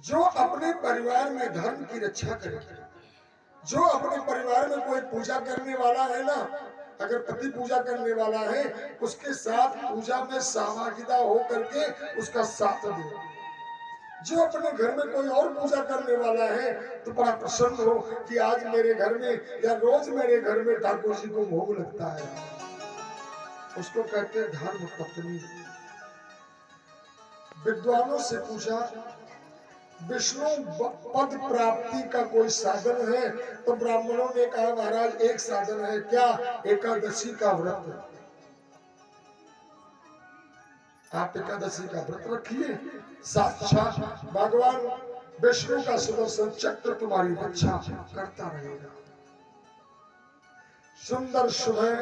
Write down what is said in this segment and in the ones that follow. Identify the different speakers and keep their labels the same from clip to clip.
Speaker 1: जो अपने परिवार में धर्म की रक्षा करे, जो अपने परिवार में कोई पूजा करने वाला है ना, अगर पति पूजा करने वाला है उसके साथ पूजा में सहभागिता हो करके उसका साथ दे। जो अपने घर में कोई और पूजा करने वाला है तो बड़ा प्रसन्न हो कि आज मेरे घर में या रोज मेरे घर में ठाकुर जी को भोग लगता है, उसको कहते हैं धर्म पत्नी। विद्वानों से पूछा विष्णु पद प्राप्ति का कोई साधन है, तो ब्राह्मणों ने कहा महाराज एक साधन है। क्या? एकादशी का व्रत। आप एकादशी का व्रत रखिए, साक्षात भगवान विष्णु का सुदर्शन चक्र तुम्हारी रक्षा करता रहेगा। सुंदर सुबह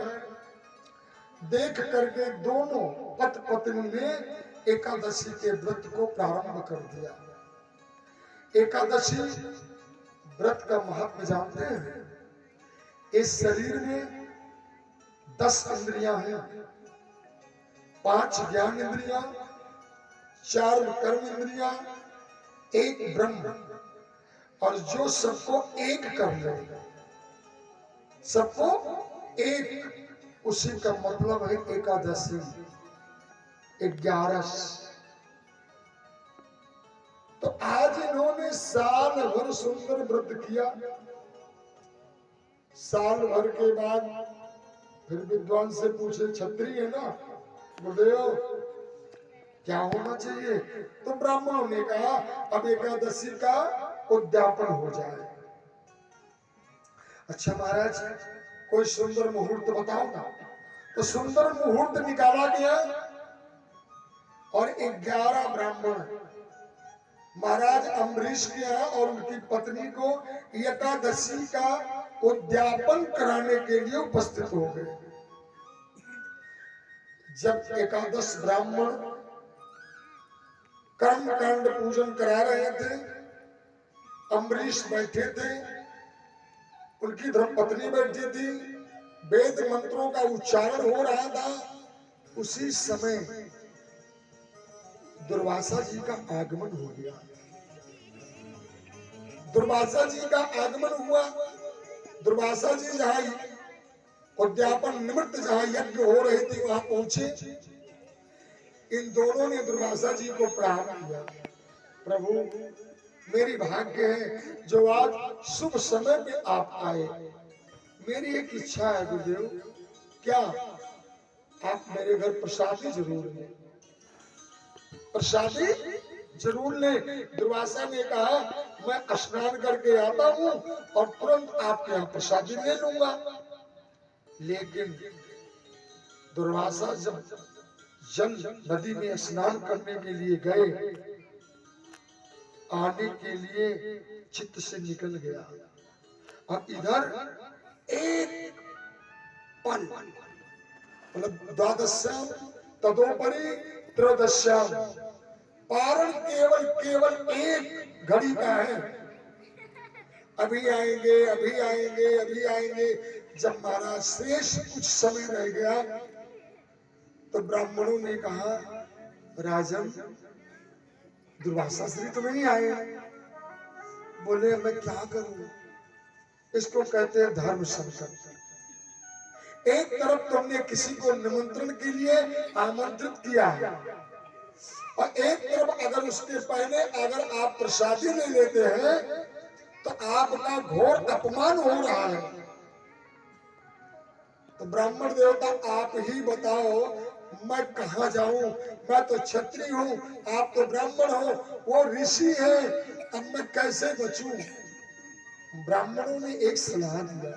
Speaker 1: देख करके दोनों पति पत्नी ने एकादशी के व्रत को प्रारंभ कर दिया। एकादशी व्रत का महत्व जानते हैं? इस शरीर में 10 इंद्रियां हैं, 5 ज्ञान इंद्रियां, 4 कर्म इंद्रियां, 1 ब्रह्म, और जो सबको एक कर ले, सबको एक, उसी का मतलब है एकादशी। 11। तो आज इन्होंने साल भर सुंदर व्रत किया। साल भर के बाद फिर विद्वान से पूछे, क्षत्रिय है ना, बोले क्या होना चाहिए? तो ब्राह्मणों ने कहा अब एकादशी का उद्यापन हो जाए। अच्छा महाराज कोई सुंदर मुहूर्त बताओ ना। तो सुंदर मुहूर्त निकाला गया और 11 ब्राह्मण महाराज अम्बरीश के यहाँ और उनकी पत्नी को एकादशी का उद्यापन कराने के लिए उपस्थित हो गए। जब 11 ब्राह्मण कर्मकांड पूजन करा रहे थे, अम्बरीश बैठे थे, उनकी धर्मपत्नी बैठी थी, वेद मंत्रों का उच्चारण हो रहा था। उसी समय दुर्वासा जी का आगमन हो गया। दुर्वासा जी का आगमन हुआ। दुर्वासा जी जहां उद्यापन निमित्त जहां यज्ञ हो रहे थे वहां पहुंचे। इन दोनों ने दुर्वासा जी को प्रणाम किया। प्रभु मेरी भाग्य है जो आज शुभ समय पे आप आए। मेरी एक इच्छा है गुरुदेव, क्या आप मेरे घर प्रसादी जरूर लें, प्रसादी जरूर ले। दुर्वासा ने कहा मैं स्नान करके आता हूँ और तुरंत आपके यहाँ प्रसादी ले लूंगा। लेकिन दुर्वासा जब जल नदी में स्नान करने के लिए गए, आने के लिए चित्त से निकल गया और इधर एक पल मतलब द्वादश्याम तदोपरि त्रयोदश्याम, पारण केवल एक घड़ी का है। अभी आएंगे अभी आएंगे अभी आएंगे। जब महाराज शेष कुछ समय रह गया तो ब्राह्मणों ने कहा राजन दुर्वासा श्री तो नहीं आए। बोले मैं क्या करूं? इसको कहते हैं धर्म संकट। एक तरफ तुमने किसी को निमंत्रण के लिए आमंत्रित किया है और एक तरफ अगर उसके पहले अगर आप प्रसादी ले लेते हैं तो आपका घोर अपमान हो रहा है। तो ब्राह्मण देवता आप ही बताओ मैं कहा जाऊं? मैं तो क्षत्रिय हूं, आप तो ब्राह्मण हो, वो ऋषि है, अब मैं कैसे बचूं? ब्राह्मणों ने एक सलाह दिया,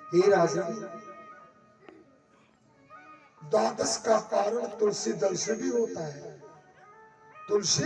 Speaker 1: हे राजन द्वादश का पारण तुलसी दल से भी होता है। तुलसी